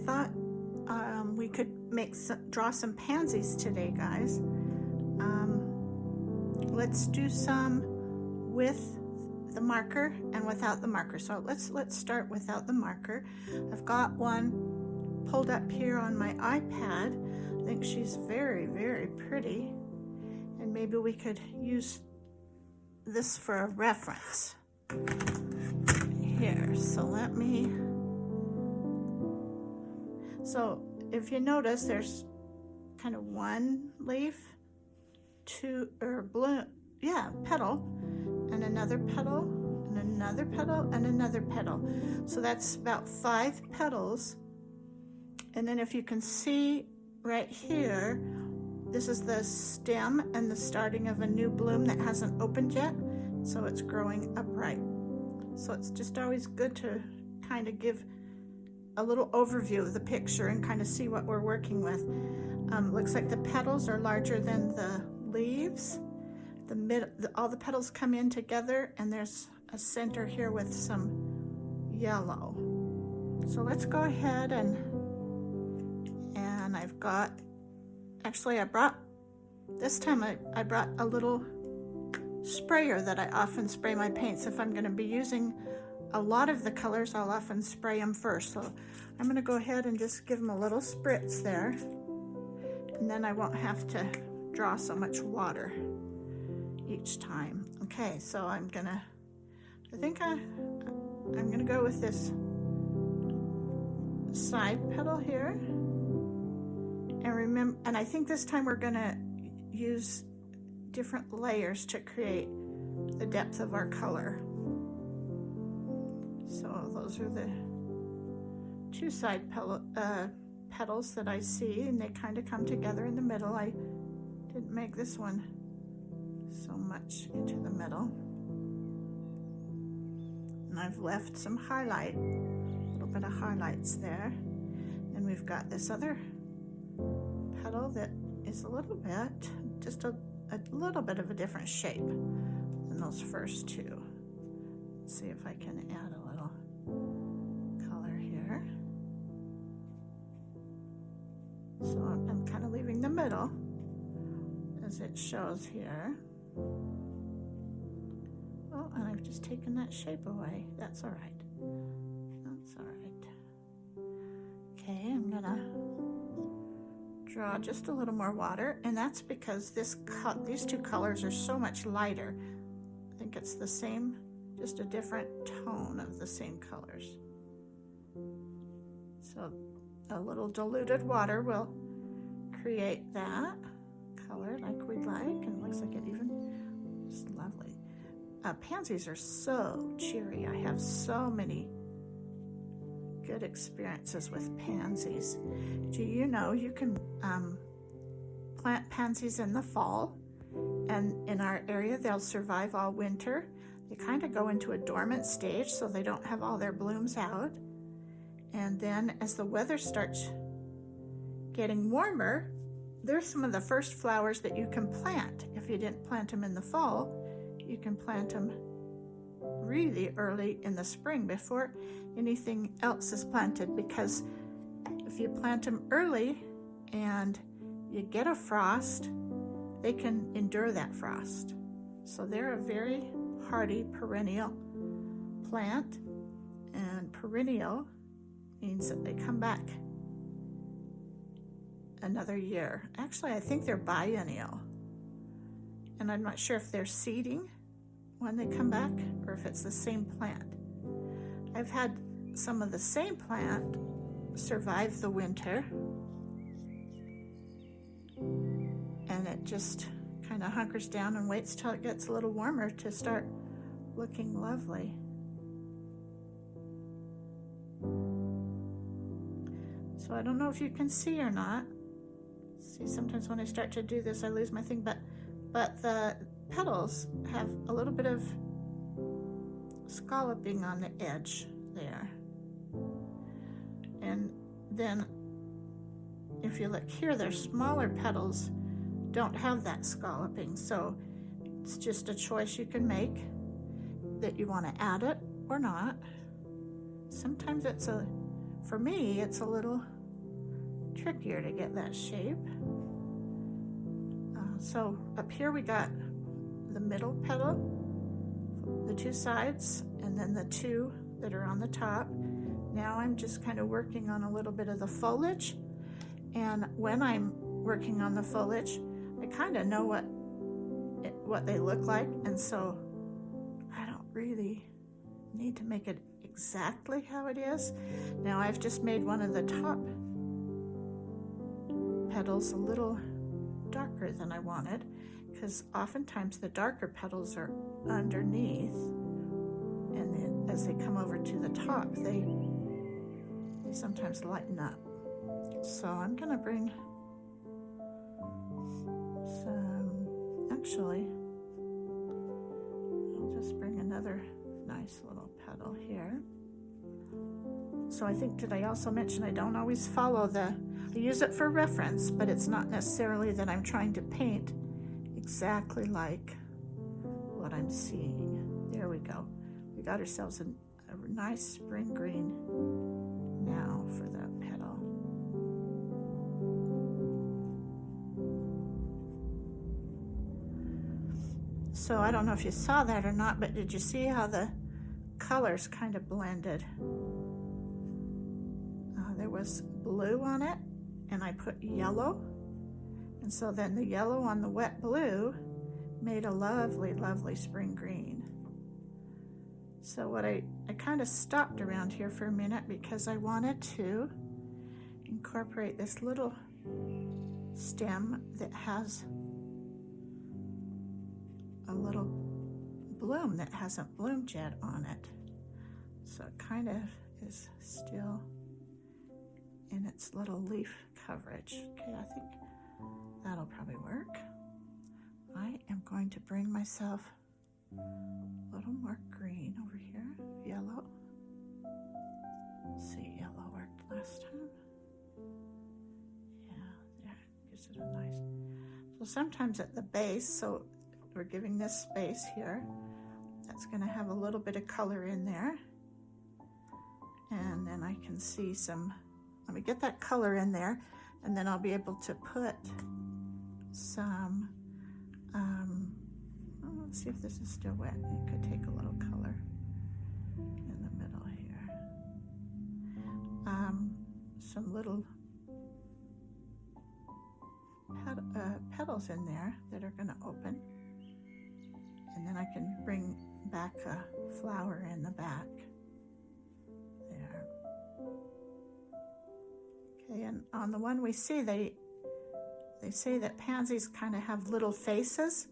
thought we could draw some pansies today, guys. Let's do some with the marker and without the marker. So let's start without the marker. I've got one pulled up here on my iPad. I think she's very, very pretty, and maybe we could use this for a reference here. So if you notice, there's kind of one leaf, petal, and another petal, and another petal, and another petal. So that's about 5 petals. And then if you can see right here, this is the stem and the starting of a new bloom that hasn't opened yet. So it's growing upright. So it's just always good to kind of give a little overview of the picture and kind of see what we're working with. Looks like the petals are larger than the leaves. All the petals come in together, and there's a center here with some yellow. So let's go ahead and I've got, actually I brought a little sprayer that I often spray my paints. If I'm going to be using a lot of the colors, I'll often spray them first. So I'm going to go ahead and just give them a little spritz there, and then I won't have to draw so much water each time. Okay, so I'm gonna go with this side petal here, and I think this time we're gonna use different layers to create the depth of our color. So those are the 2 side petals that I see, and they kind of come together in the middle. I didn't make this one so much into the middle, and I've left some highlight, a little bit of highlights there. And we've got this other petal that is a little bit, just a little bit of a different shape than those first 2. Let's see if I can add a little color here. So I'm kind of leaving the middle as it shows here. Oh, and I've just taken that shape away. That's all right. That's all right. Okay, I'm gonna draw just a little more water, and that's because these 2 colors are so much lighter. I think it's the same, just a different tone of the same colors. So a little diluted water will create that color like we'd like, and looks like it even is lovely. Pansies are so cheery. I have so many good experiences with pansies. Do you know you can plant pansies in the fall, and in our area they'll survive all winter. They kind of go into a dormant stage, so they don't have all their blooms out, and then as the weather starts getting warmer, they're some of the first flowers that you can plant. If you didn't plant them in the fall, you can plant them really early in the spring before anything else is planted, because if you plant them early and you get a frost, they can endure that frost. So they're a very hardy perennial plant, and perennial means that they come back another year. Actually, I think they're biennial, and I'm not sure if they're seeding when they come back or if it's the same plant. I've had some of the same plant survive the winter, and it just kind of hunkers down and waits till it gets a little warmer to start looking lovely. So I don't know if you can see or not. See, sometimes when I start to do this, I lose my thing, but the petals have a little bit of scalloping on the edge there. And then if you look here, their smaller petals don't have that scalloping, so it's just a choice you can make that you want to add it or not. Sometimes for me, it's a little trickier to get that shape. So up here we got the middle petal, the two sides, and then the two that are on the top. Now I'm just kind of working on a little bit of the foliage, and when I'm working on the foliage, I kind of know what they look like, and so I don't really need to make it exactly how it is. Now I've just made one of the top petals a little darker than I wanted, because oftentimes the darker petals are underneath, and then as they come over to the top, they sometimes lighten up. So I'm gonna bring some, actually, I'll just bring another nice little petal here. So I think, did I also mention I don't always follow I use it for reference, but it's not necessarily that I'm trying to paint exactly like what I'm seeing. There we go. We got ourselves a nice spring green now for that petal. So I don't know if you saw that or not, but did you see how the colors kind of blended? There was blue on it, and I put yellow, and so then the yellow on the wet blue made a lovely, lovely spring green. So what I kind of stopped around here for a minute because I wanted to incorporate this little stem that has a little bloom that hasn't bloomed yet on it. So it kind of is still in its little leaf coverage. Okay, I think that'll probably work. I am going to bring myself a little more green over here, yellow. Let's see, yellow worked last time. Yeah, there, gives it a nice. So sometimes at the base, so we're giving this space here, that's gonna have a little bit of color in there. And then I can see some, let me get that color in there, and then I'll be able to put some, let's see if this is still wet. It could take a little color in the middle here. Some little petals in there that are gonna open. And then I can bring back a flower in the back there. Okay, and on the one we see, they say that pansies kind of have little faces,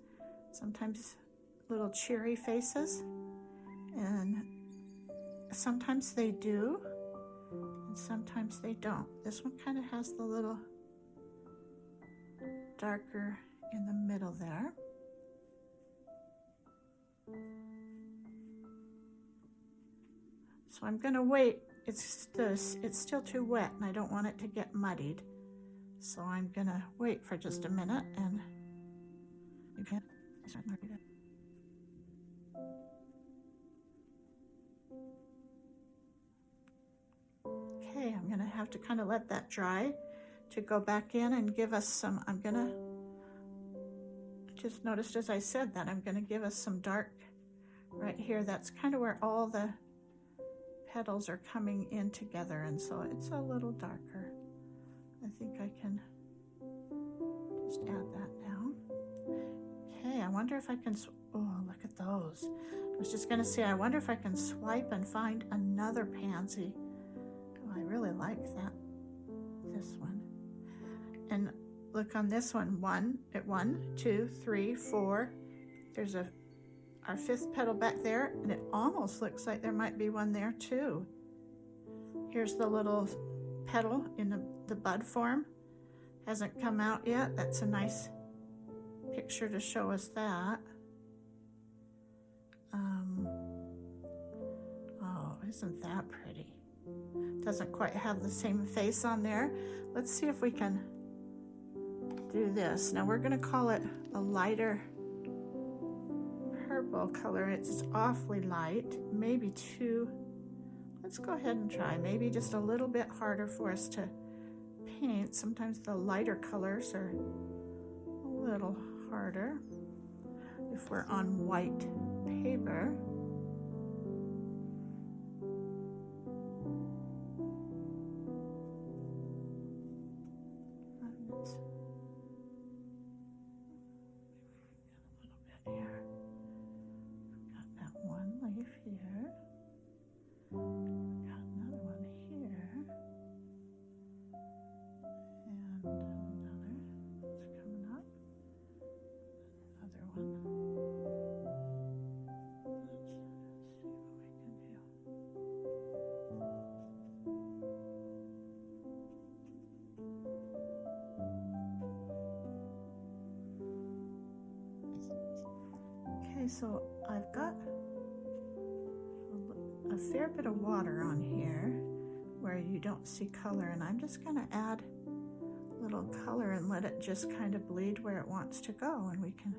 sometimes little cheery faces, and sometimes they do, and sometimes they don't. This one kind of has the little darker in the middle there. So I'm going to wait. It's still too wet, and I don't want it to get muddied. So I'm going to wait for just a minute, and you can start marking it. Okay, I'm going to have to kind of let that dry to go back in and give us some, just noticed as I said that, I'm going to give us some dark right here. That's kind of where all the petals are coming in together, and so it's a little darker. I think I can just add that now. Okay, I wonder if I can, oh, look at those. I was just gonna say, I wonder if I can swipe and find another pansy. Oh, I really like this one. And look on this one, 1, 2, 3, 4. There's our fifth petal back there, and it almost looks like there might be one there too. Here's the little petal in the bud form. Hasn't come out yet. That's a nice picture to show us that. Oh, isn't that pretty? Doesn't quite have the same face on there. Let's see if we can do this. Now we're going to call it a lighter purple color. It's awfully light, maybe too. Let's go ahead and try maybe just a little bit harder for us to paint, sometimes the lighter colors are a little harder if we're on white paper. Okay, so I've got a fair bit of water on here where you don't see color, and I'm just going to add a little color and let it just kind of bleed where it wants to go, and we can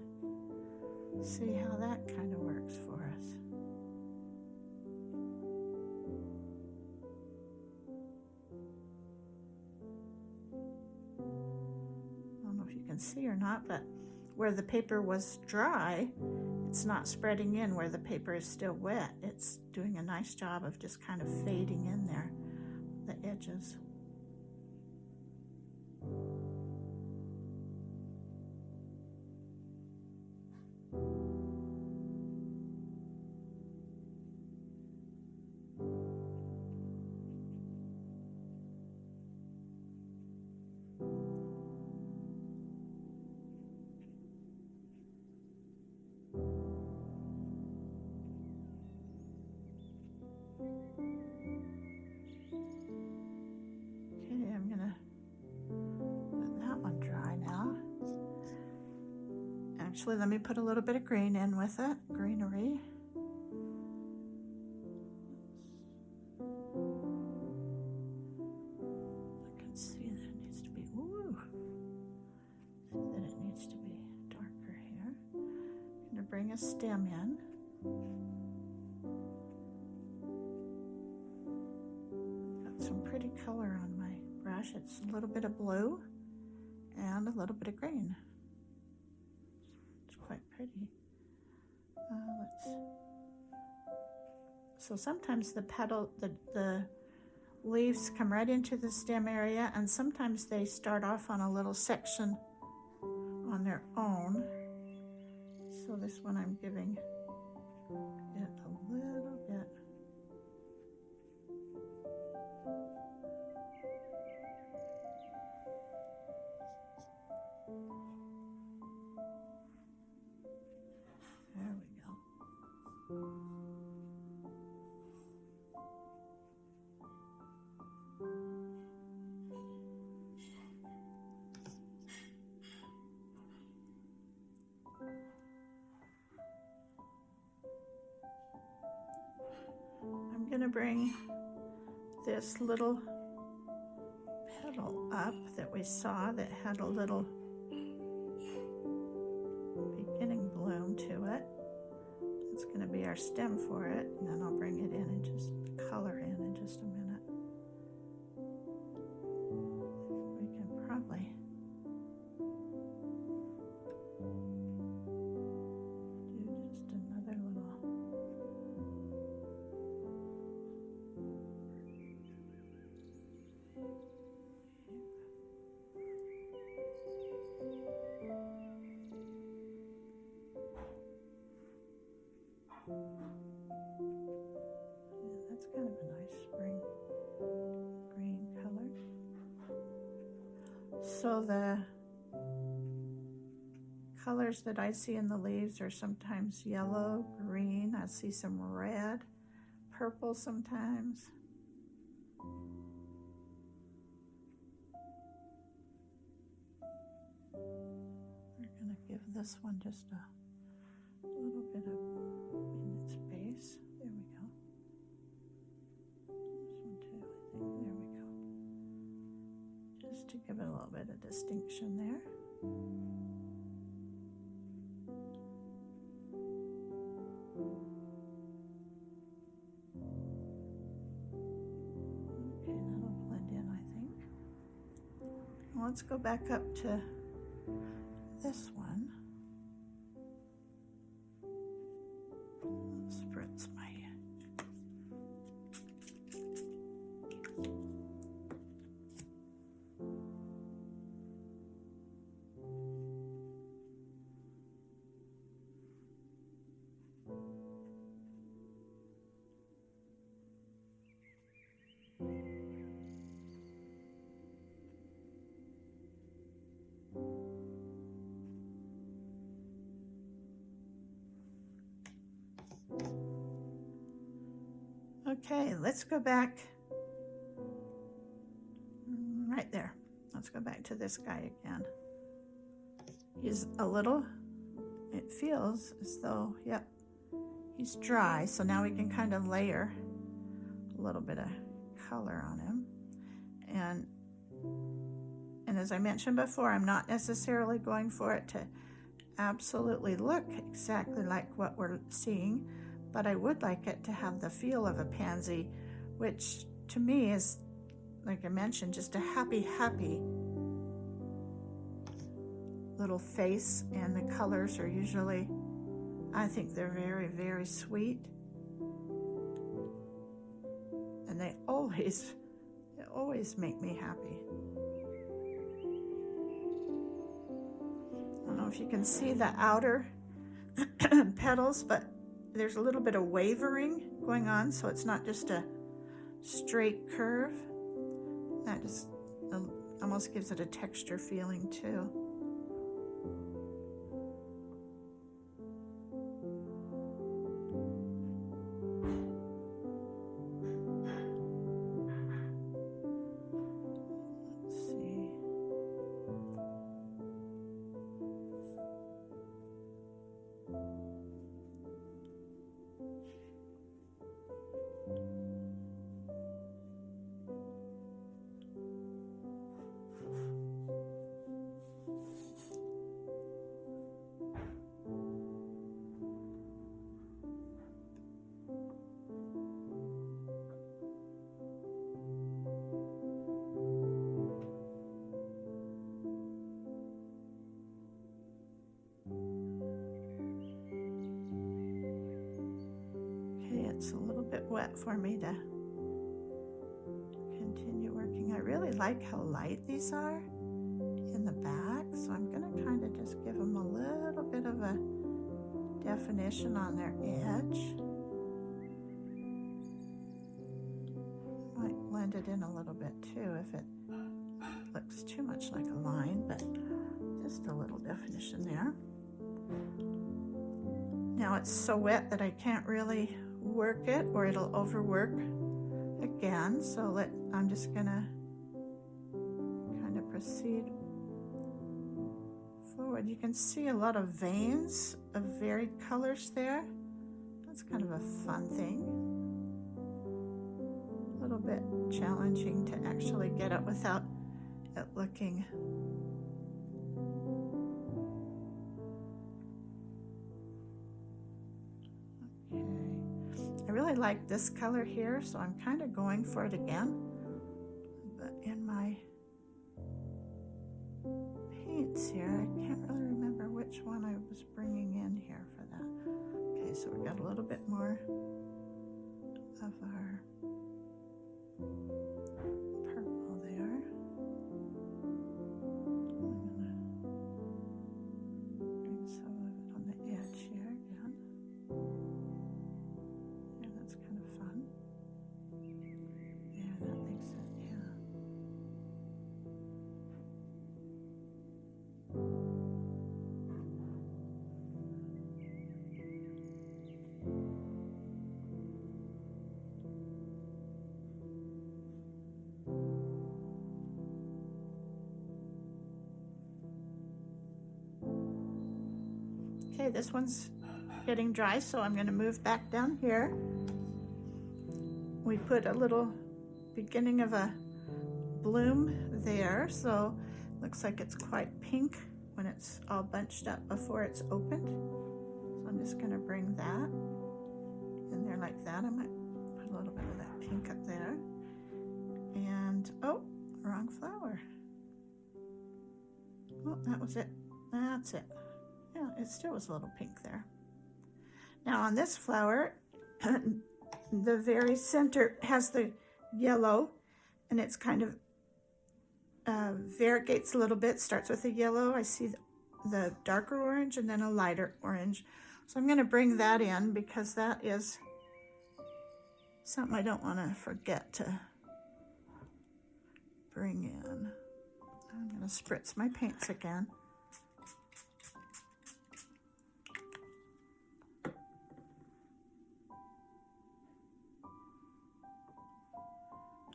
see how that kind of works for us. I don't know if you can see or not, but where the paper was dry, it's not spreading in. Where the paper is still wet, it's doing a nice job of just kind of fading in there, the edges. Actually, let me put a little bit of green in with it, greenery. I can see that it needs to be, ooh, see that it needs to be darker here. I'm gonna bring a stem in. Got some pretty color on my brush. It's a little bit of blue and a little bit of green. Quite pretty. So sometimes the leaves come right into the stem area, and sometimes they start off on a little section on their own. So this one I'm giving it a little bit. There we go. I'm going to bring this little petal up that we saw that had a little beginning bloom to it. It's going to be our stem for it, and then I'll bring it in and just color in just a minute. We can probably do just another little. Yeah, that's kind of a nice spring green color. So the colors that I see in the leaves are sometimes yellow, green. I see some red, purple sometimes. We're going to give this one just a little bit of in its base. There we go. This one too, I think. There we go. Just to give it a little bit of distinction there. Okay, that'll blend in, I think. let's go back up to this one. Spritz my Okay, let's go back right there. Let's go back to this guy again. He's a little, it feels as though, yep, he's dry. So now we can kind of layer a little bit of color on him. And as I mentioned before, I'm not necessarily going for it to absolutely look exactly like what we're seeing, but I would like it to have the feel of a pansy, which to me is, like I mentioned, just a happy little face, and the colors are usually, I think they're very sweet, and they always make me happy. I don't know if you can see the outer petals, but there's a little bit of wavering going on, so it's not just a straight curve. That just almost gives it a texture feeling too. It's a little bit wet for me to continue working. I really like how light these are in the back, so I'm going to kind of just give them a little bit of a definition on their edge. Might blend it in a little bit too if it looks too much like a line, but just a little definition there. Now it's so wet that I can't really work it or it'll overwork again, so I'm just gonna kind of proceed forward. You can see a lot of veins of varied colors there. That's kind of a fun thing. A little bit challenging to actually get it without it looking I really like this color here, so I'm kind of going for it again. But in my paints here, I can't really remember which one I was bringing in here for that. Okay, so we got a little bit more of our purple there. I'm going to bring some of it on the edge here again. Fun. Yeah, that makes it, yeah. Okay, this one's getting dry, so I'm going to move back down here. We put a little beginning of a bloom there, so looks like it's quite pink when it's all bunched up before it's opened. So I'm just going to bring that in there like that. I might put a little bit of that pink up there. And, oh, wrong flower. Oh, that was it. That's it. Yeah, it still was a little pink there. Now on this flower, the very center has the yellow, and it's kind of variegates a little bit, starts with a yellow. I see the darker orange and then a lighter orange. So I'm going to bring that in because that is something I don't want to forget to bring in. I'm going to spritz my paints again.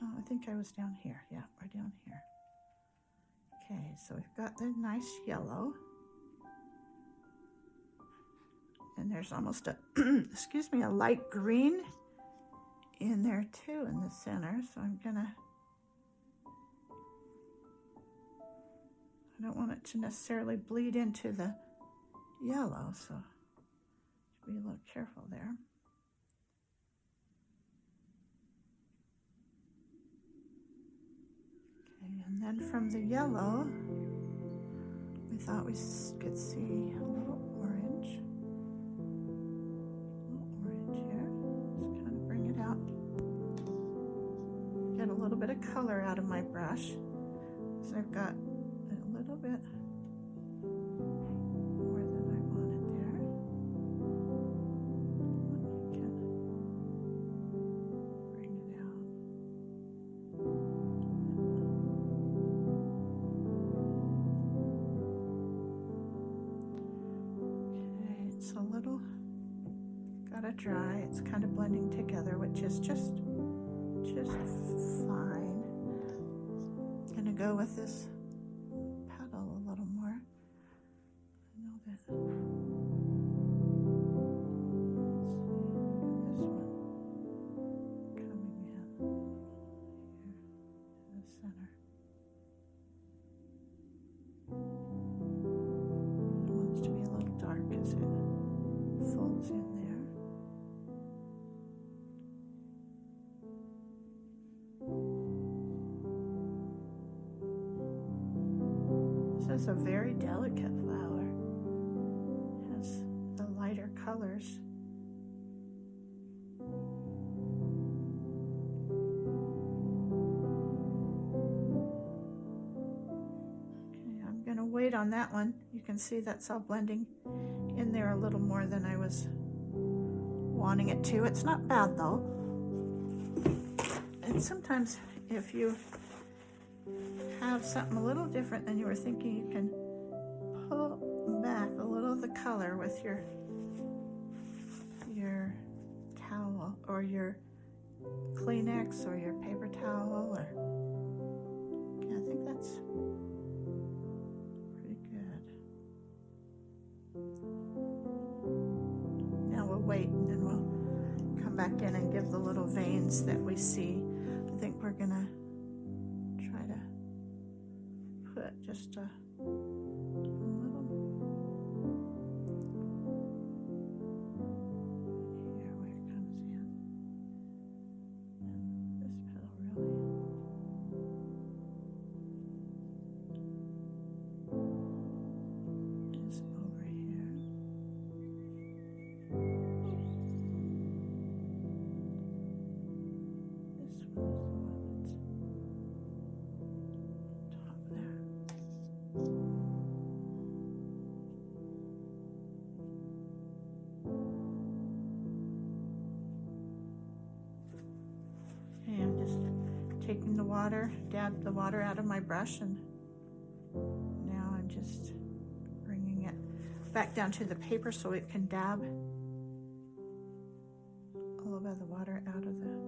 Oh, I think I was down here. Yeah, we're down here. Okay, so we've got the nice yellow. And there's almost a, excuse me, a light green in there too in the center. So I'm gonna, I don't want it to necessarily bleed into the yellow, so be a little careful there. Okay, and then from the yellow, we thought we could see a little orange. A little orange here. Just kind of bring it out. Get a little bit of color out of my brush. So I've got a little bit more than I wanted there. I can bring it out. Okay, it's a little, gotta dry. It's kind of blending together, which is just fine. Gonna go with this petal a little more. I know that. Let's see, this one coming in here in the center. It wants to be a little dark as it folds in there. This is a very delicate flower. It has the lighter colors. Okay, I'm going to wait on that one. You can see that's all blending in there a little more than I was wanting it to. It's not bad though. And sometimes if you have something a little different than you were thinking, you can pull back a little of the color with your towel or your Kleenex or your paper towel, or yeah, I think that's pretty good. Now we'll wait and then we'll come back in and give the little veins that we see. I think we're gonna try to put just a little here where it comes in. And this petal really is over here. This one is the one that's top there. Okay, I'm just taking the water, dab the water out of my brush, and now I'm just bringing it back down to the paper so it can dab a little bit of the water out of the paper.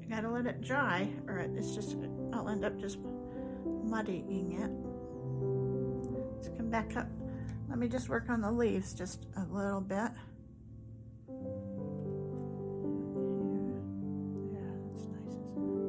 I gotta let it dry, or it's just, I'll end up just muddying it. Let's come back up. Let me just work on the leaves just a little bit. Yeah, that's nice, isn't it?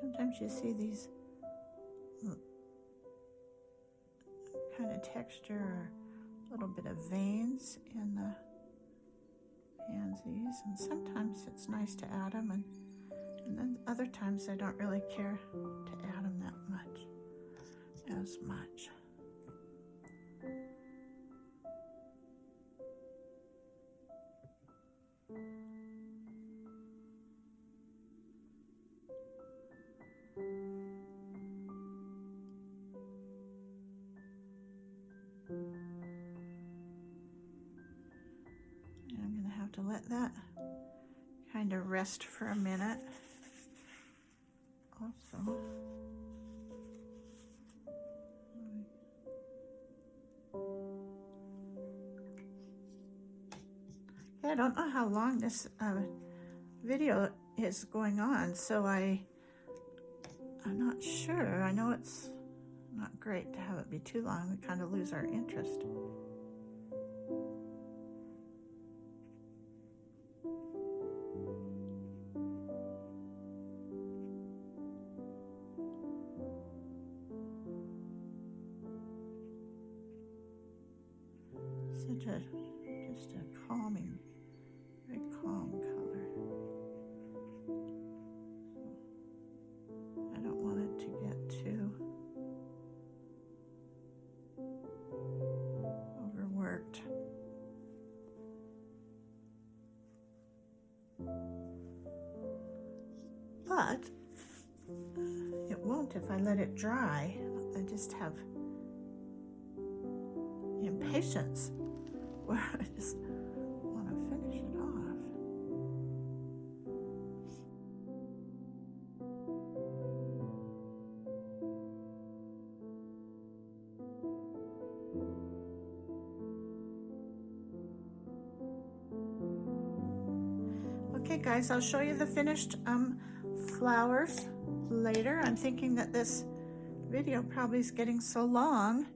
Sometimes you see these kind of texture or a little bit of veins in the pansies, and sometimes it's nice to add them, and then other times I don't really care to add them that much, as much. To let that kind of rest for a minute. Also, I don't know how long this video is going on, so I'm not sure. I know it's not great to have it be too long. We kind of lose our interest. Just a calming, very calm color. I don't want it to get too overworked. But it won't if I let it dry. I just have impatience where I just want to finish it off. Okay guys, I'll show you the finished flowers later. I'm thinking that this video probably is getting so long,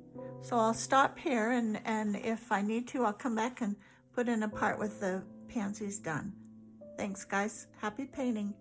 so I'll stop here, and if I need to, I'll come back and put in a part with the pansies done. Thanks, guys. Happy painting.